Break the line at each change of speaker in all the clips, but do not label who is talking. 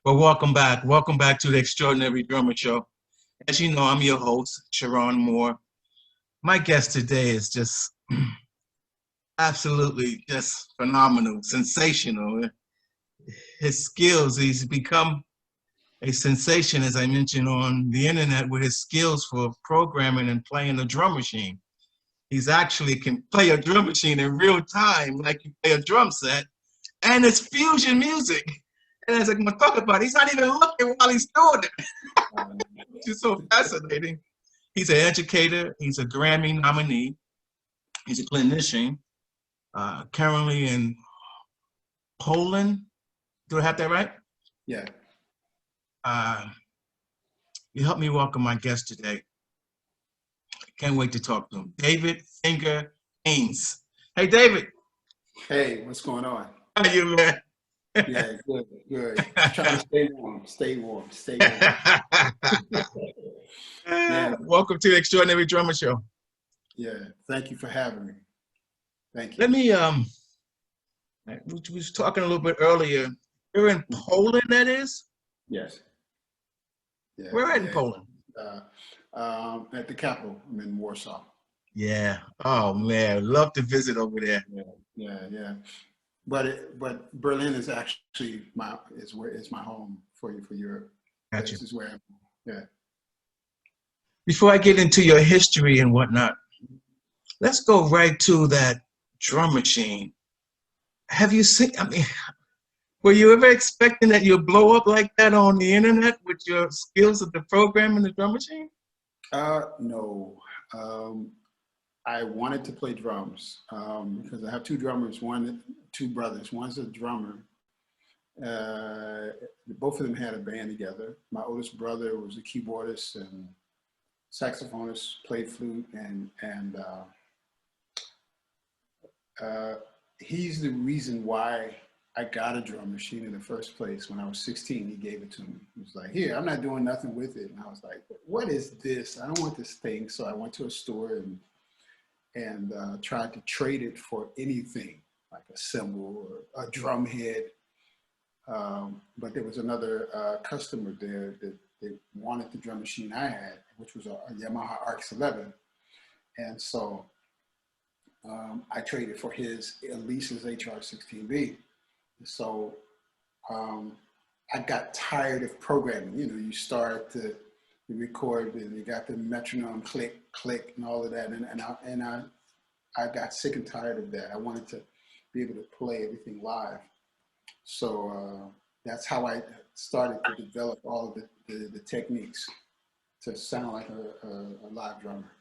Well, welcome back. Welcome back to the Extraordinary Drummer Show. As you know, I'm your host, Cheron Moore. My guest today is just absolutely just phenomenal, sensational. His skills, he's become a sensation, as I mentioned, on the internet with his skills for programming and playing a drum machine. He's actually can play a drum machine in real time, like you play a drum set, and it's fusion music. And as I'm going to talk about, he's not even looking while he's doing it, which is so fascinating. He's an educator. He's a Grammy nominee. He's a clinician, currently in Poland. Do I have that right?
Yeah.
You helped me welcome my guest today. Can't wait to talk to him. David Finger Haynes. Hey, David.
Hey, what's going on?
How you, man?
Yeah, good, good. Trying to stay warm, stay warm, stay warm. Yeah.
Welcome to the Extraordinary Drummer Show.
Yeah, thank you for having me. Thank you.
Let me, we was talking a little bit earlier. You're in Poland, that is?
Yes. Yeah,
Where in Poland?
At the capital. I'm in Warsaw.
Yeah. Oh man, love to visit over there.
Yeah. But Berlin is actually my home for Europe.
Gotcha.
This is where I'm. Yeah.
Before I get into your history and whatnot, let's go right to that drum machine. Have you seen? I mean, were you ever expecting that you'll blow up like that on the internet with your skills of the programming the drum machine?
No. I wanted to play drums because I have two drummers, two brothers. One's a drummer. Both of them had a band together. My oldest brother was a keyboardist and saxophonist, played flute, and he's the reason why I got a drum machine in the first place. When I was 16, he gave it to me. He was like, "Here, I'm not doing nothing with it." And I was like, "What is this? I don't want this thing." So I went to a store and tried to trade it for anything, like a cymbal or a drum head. But there was another customer there that wanted the drum machine I had, which was a Yamaha RX-11. And so I traded for his Elisa's HR-16B. So I got tired of programming. You know, you start to record and you got the metronome click, click, and all of that. And I got sick and tired of that. I wanted to be able to play everything live. So that's how I started to develop all of the techniques to sound like a live drummer.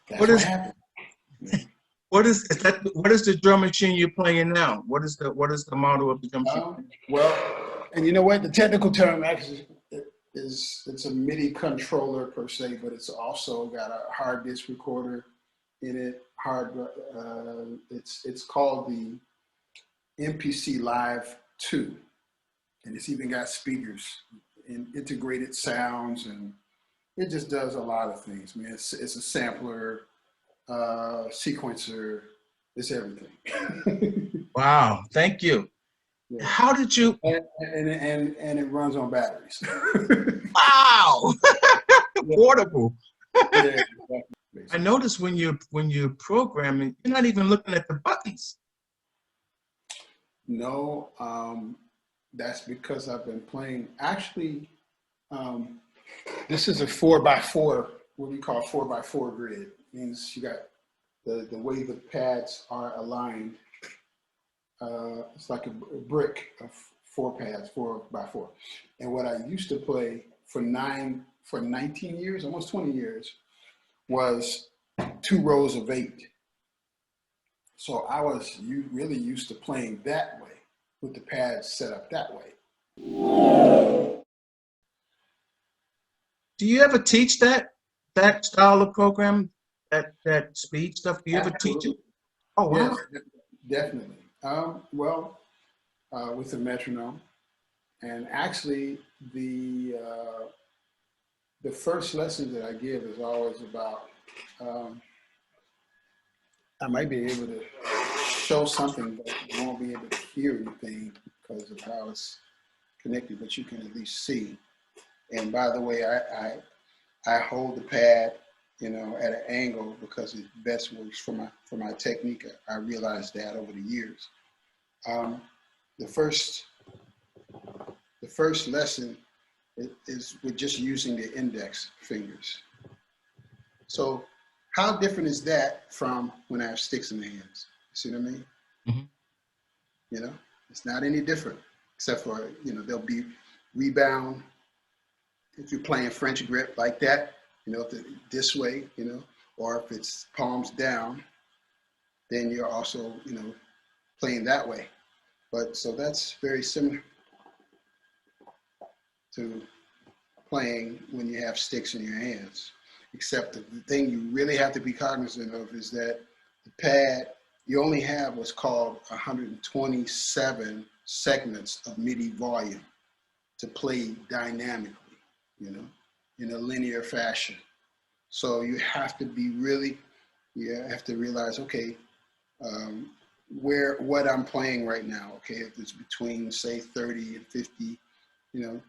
That's what happened. Yeah.
What is the drum machine you're playing now? What is the model of the drum machine?
Well, and you know what? The technical term actually it's a MIDI controller per se, but it's also got a hard disk recorder in it. It's called the MPC Live 2, and it's even got speakers and integrated sounds, and it just does a lot of things. I mean, it's a sampler, sequencer, it's everything.
Wow, thank you. Yeah. How did you?
And it runs on batteries.
Wow, portable.
Yeah, exactly.
I noticed when you're programming, you're not even looking at the buttons.
No, that's because I've been playing. Actually, this is a 4x4, what we call 4x4 grid. It means you got the way the pads are aligned. It's like a brick of 4 pads, 4x4. And what I used to play for 19 years, almost 20 years, was 2 rows of 8. So I was really used to playing that way, with the pads set up that way.
Do you ever teach that style of program, that speed stuff? Do you ever teach it? Oh wow!
Yes, definitely. With the metronome, and actually the first lesson that I give is always about. I might be able to show something, but you won't be able to hear anything because of how it's connected, but you can at least see. And by the way, I hold the pad, you know, at an angle because it best works for my technique. I realized that over the years. The first lesson is with just using the index fingers. So how different is that from when I have sticks in the hands? You see what I mean?
Mm-hmm.
You know, it's not any different, except for, you know, there'll be rebound. If you're playing French grip like that, you know, if this way, you know, or if it's palms down, then you're also, you know, playing that way. But so that's very similar to playing when you have sticks in your hands, except the thing you really have to be cognizant of is that the pad, you only have what's called 127 segments of MIDI volume to play dynamically, you know, in a linear fashion. So you have to be really, you have to realize, okay, what I'm playing right now, okay, if it's between say 30 and 50, you know,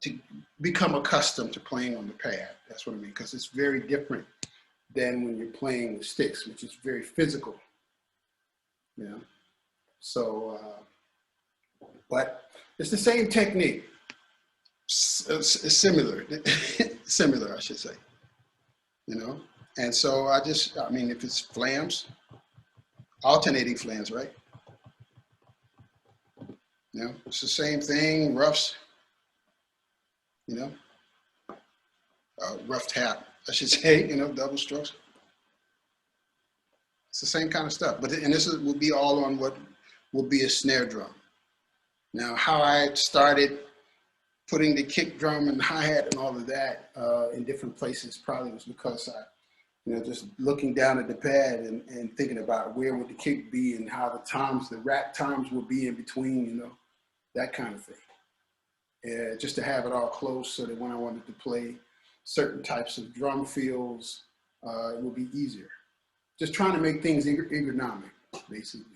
to become accustomed to playing on the pad. That's what I mean, because it's very different than when you're playing with sticks, which is very physical, you know. So, but it's the same technique. It's similar, similar, I should say, you know. And so I mean, if it's flams, alternating flams, right? You know, it's the same thing, roughs, you know, rough tap, I should say, you know, double strokes. It's the same kind of stuff, but and this will be all on what will be a snare drum. Now, how I started putting the kick drum and hi-hat and all of that in different places probably was because I, you know, just looking down at the pad and thinking about where would the kick be and how the toms, the rack toms would be in between, you know, that kind of thing. Just to have it all close so that when I wanted to play certain types of drum fills, it would be easier. Just trying to make things ergonomic, basically.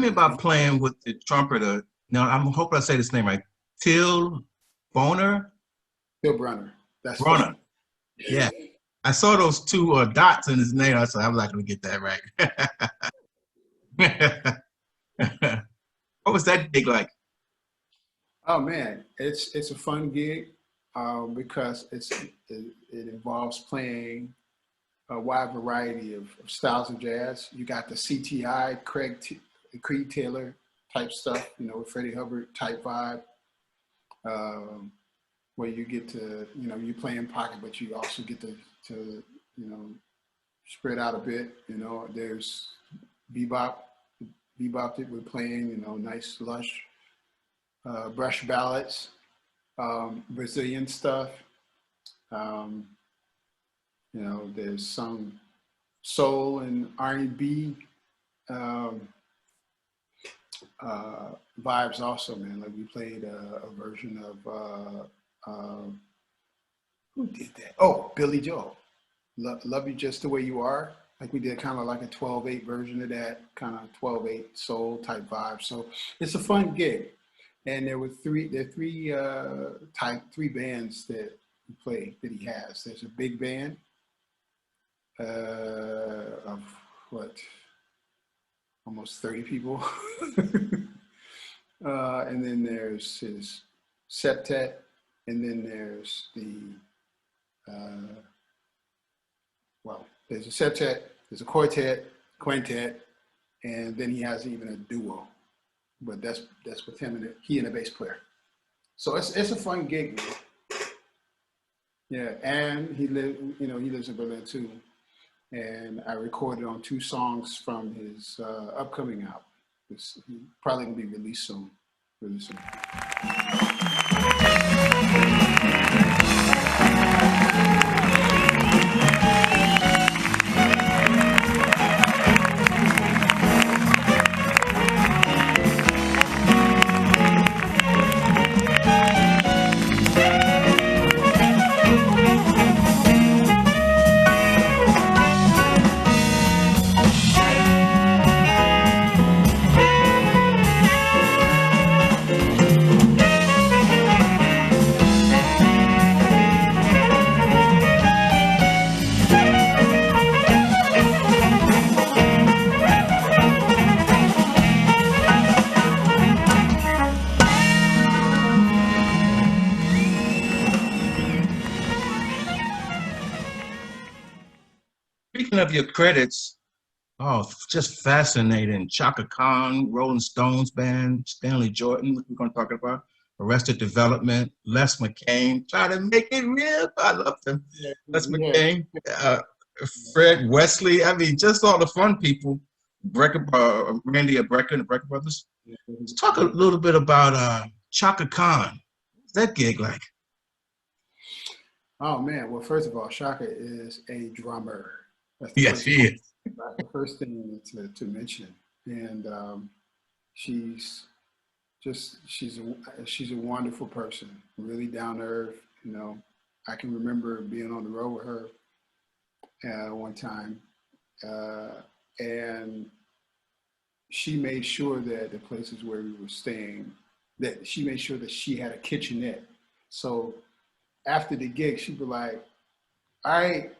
me about playing with the trumpeter. Now, I'm hoping I say this name right. Till Boner?
Bill Bronner. That's
Bronner.
funny.
Yeah. I saw those two dots in his name. I said, I'm not going to get that right. What was that gig like?
Oh man, it's a fun gig because it involves playing a wide variety of styles of jazz. You got the CTI, Creed Taylor type stuff, you know, Freddie Hubbard type vibe, where you get to, you know, you play in pocket, but you also get to you know, spread out a bit. You know, there's bebop that we're playing, you know, nice lush brush ballads, Brazilian stuff. You know, there's some soul and R&B vibes also, man. Like we played a version of who did that? Oh, Billy Joel. Love You Just the Way You Are. Like we did kind of like a 12/8 version of that, kind of 12/8 soul type vibe. So it's a fun gig. And there are three bands that he played that he has. There's a big band of what, almost 30 people. And then there's his septet, and then there's the there's a septet, there's a quartet, and then he has even a duo. But that's with him and he and a bass player. So it's a fun gig, man. Yeah, and he lives in Berlin too. And I recorded on 2 songs from his upcoming album. He's probably gonna be released soon, really soon.
Speaking of your credits, oh, just fascinating. Chaka Khan, Rolling Stones Band, Stanley Jordan, we're going to talk about, Arrested Development, Les McCain, try to make it real. I love them.
Yeah,
Les
yeah.
McCain, Fred Wesley. I mean, just all the fun people. Randy Brecker and the Brecker Brothers. Let's talk a little bit about Chaka Khan. What's that gig like?
Oh man, well first of all, Chaka is a drummer.
Yes, he is.
That's the first thing to mention. And she's a wonderful person, really down to earth. You know, I can remember being on the road with her one time, and she made sure that the places where we were staying, that she made sure that she had a kitchenette. So after the gig, she'd be like, "All right,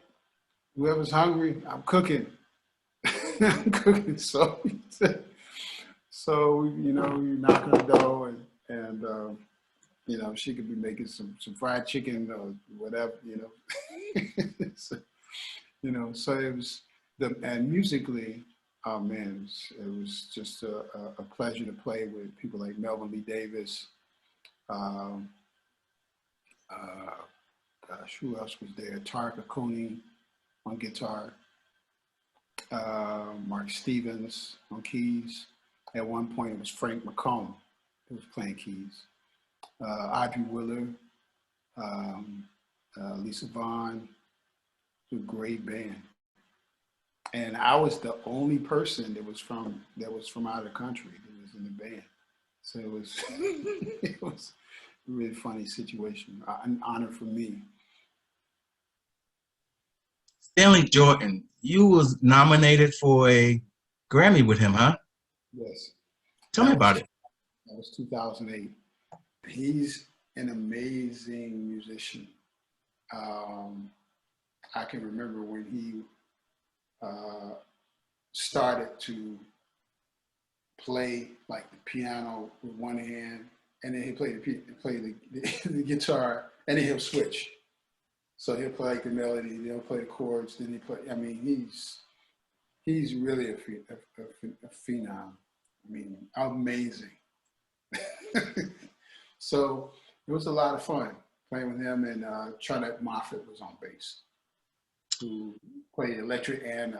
whoever's hungry, I'm cooking." I'm cooking. So you know, you knock on the door and you know, she could be making some fried chicken or whatever, you know. So, you know, so it was and musically, oh man, it was just a pleasure to play with people like Melvin Lee Davis. Gosh, who else was there? Tarek Cooney on guitar. Mark Stevens on keys. At one point, it was Frank McComb who was playing keys. Audrey Willard, Lisa Vaughn. It was a great band. And I was the only person that was from out of the country that was in the band. So it was it was a really funny situation, an honor for me.
Stanley Jordan, you was nominated for a Grammy with him, huh?
Yes.
Tell me about it.
That was 2008. He's an amazing musician. I can remember when he started to play like the piano with one hand, and then he played the guitar, and then he'll switch. So he'll play like the melody, then he'll play the chords, then he play. I mean, he's really a phenom. I mean, amazing. So it was a lot of fun playing with him, and Charlotte Moffett was on bass, who played electric and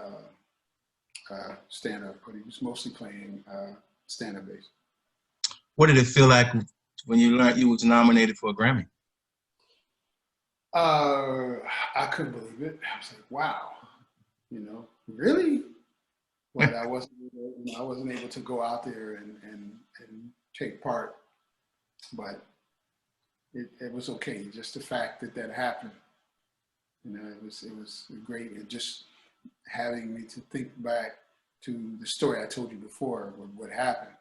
stand-up, but he was mostly playing stand-up bass.
What did it feel like when you learned you was nominated for a Grammy?
I couldn't believe it. I was like, wow, really? But I wasn't able to go out there and take part. But it was okay. Just the fact that happened, it was great. And just having me to think back to the story I told you before, what happened,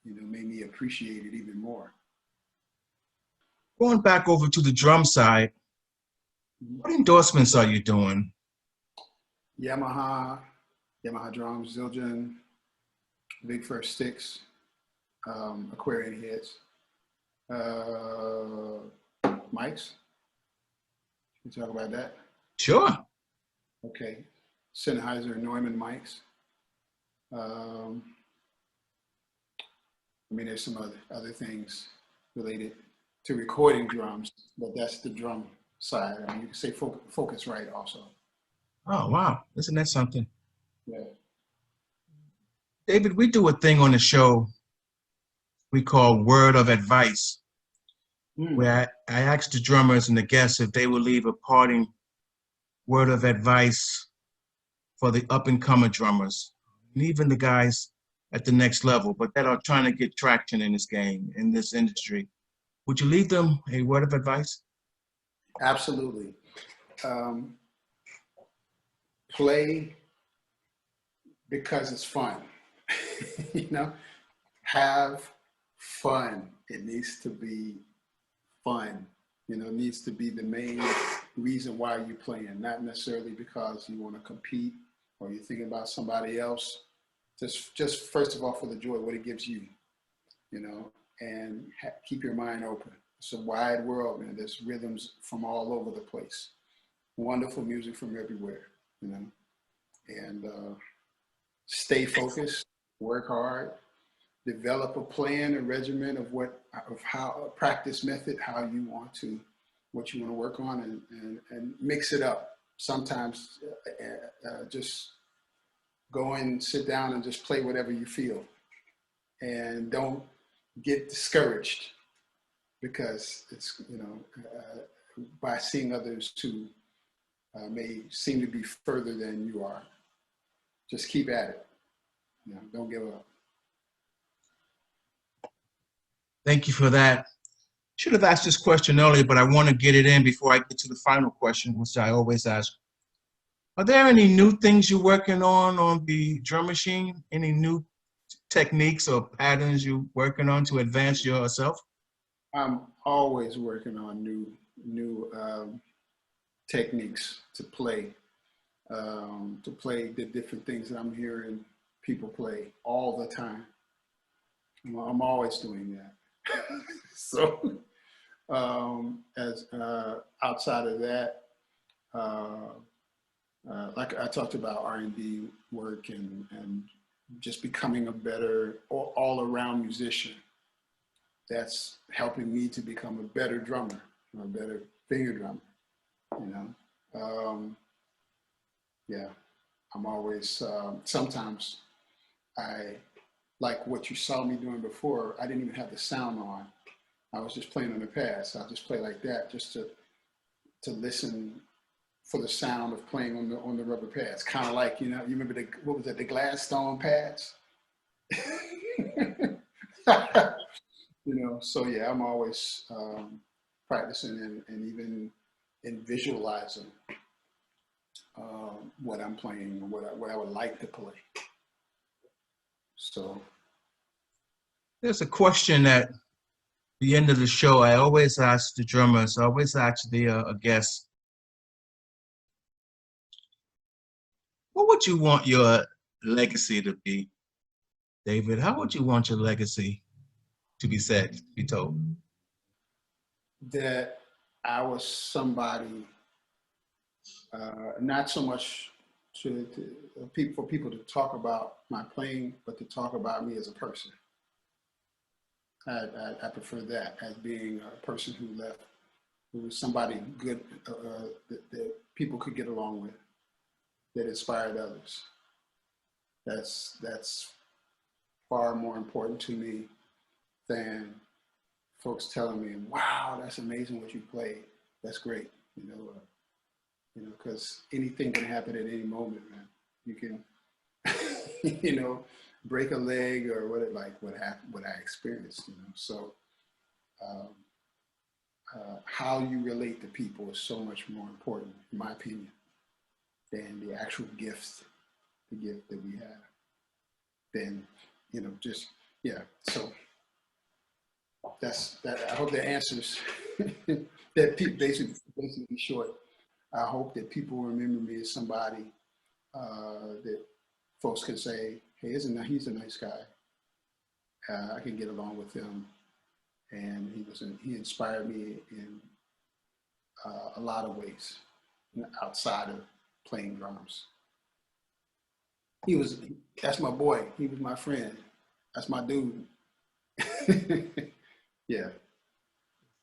made me appreciate it even more.
Going back over to the drum side, what endorsements are you doing?
Yamaha drums, Zildjian, Big First Sticks, Aquarian heads, mics. Can you talk about that?
Sure.
Okay. Sennheiser and Neumann mics. There's some other things related to recording drums, but that's the drum side. You can say Focusrite also.
Oh, wow. Isn't that something?
Yeah.
David, we do a thing on the show we call Word of Advice, where I ask the drummers and the guests if they will leave a parting word of advice for the up-and-coming drummers, and even the guys at the next level, but that are trying to get traction in this game, in this industry. Would you leave them a word of advice?
Absolutely. Play because it's fun. Have fun. It needs to be fun. It needs to be the main reason why you're playing, not necessarily because you want to compete or you're thinking about somebody else. Just first of all, for the joy, what it gives you, and keep your mind open. It's a wide world, man. There's rhythms from all over the place. Wonderful music from everywhere, and stay focused, work hard, develop a plan, a regimen of how a practice method, what you want to work on, and mix it up. Sometimes just go and sit down and just play whatever you feel, and don't get discouraged because it's by seeing others who may seem to be further than you are. Just keep at it. Don't give up.
Thank you for that. Should have asked this question earlier, but I want to get it in before I get to the final question, which I always ask. Are there any new things you're working on the drum machine? Any new techniques or patterns you're working on to advance yourself?
I'm always working on new techniques to play the different things that I'm hearing people play all the time. I'm always doing that. So as outside of that, like I talked about R&B work and just becoming a better all-around musician. That's helping me to become a better drummer, a better finger drummer, yeah, I'm always, sometimes like what you saw me doing before, I didn't even have the sound on. I was just playing on the pads. I'll just play like that just to listen for the sound of playing on the rubber pads. Kind of like, you remember the Gladstone pads? So yeah, I'm always practicing and even in visualizing what I'm playing, what I would like to play. So
There's a question at the end of the show I always ask the drummers, I always ask the a guest, what would you want your legacy to be? David, how would you want your legacy to be said, to be told?
That I was somebody, not so much for people to talk about my playing, but to talk about me as a person. I prefer that as being a person who was somebody good that people could get along with, that inspired others. That's far more important to me than folks telling me, "Wow, that's amazing what you played. That's great." Because anything can happen at any moment, man. You can, break a leg or what I experienced. So how you relate to people is so much more important, in my opinion, than the actual gift that we have. Then, So that's that. I hope that answers that. Basically short. I hope that people remember me as somebody that folks can say, "Hey, he's a nice guy. I can get along with him," and he inspired me in a lot of ways outside of playing drums. That's my boy. He was my friend. That's my dude. Yeah.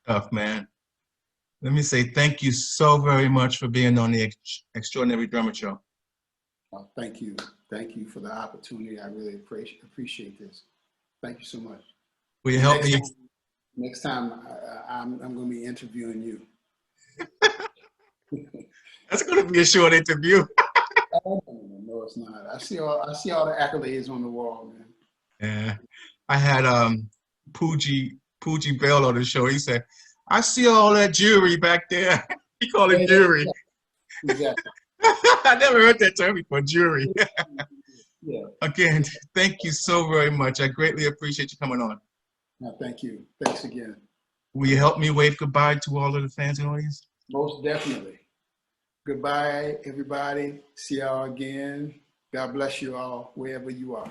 Tough, man. Let me say thank you so very much for being on the Extraordinary Drummer Show.
Well, thank you. Thank you for the opportunity. I really appreciate this. Thank you so much.
Will you help me?
Next time I'm going to be interviewing you.
That's going to be a short interview.
No, it's not. I see all the accolades on the wall, man.
Yeah. I had Poogie Bell on the show. He said, "I see all that jewelry back there." He called it jewelry.
Exactly.
I never heard that term before, jewelry.
Yeah.
Again, thank you so very much. I greatly appreciate you coming on.
No, thank you. Thanks again.
Will you help me wave goodbye to all of the fans and audience?
Most definitely. Goodbye, everybody. See y'all again. God bless you all, wherever you are.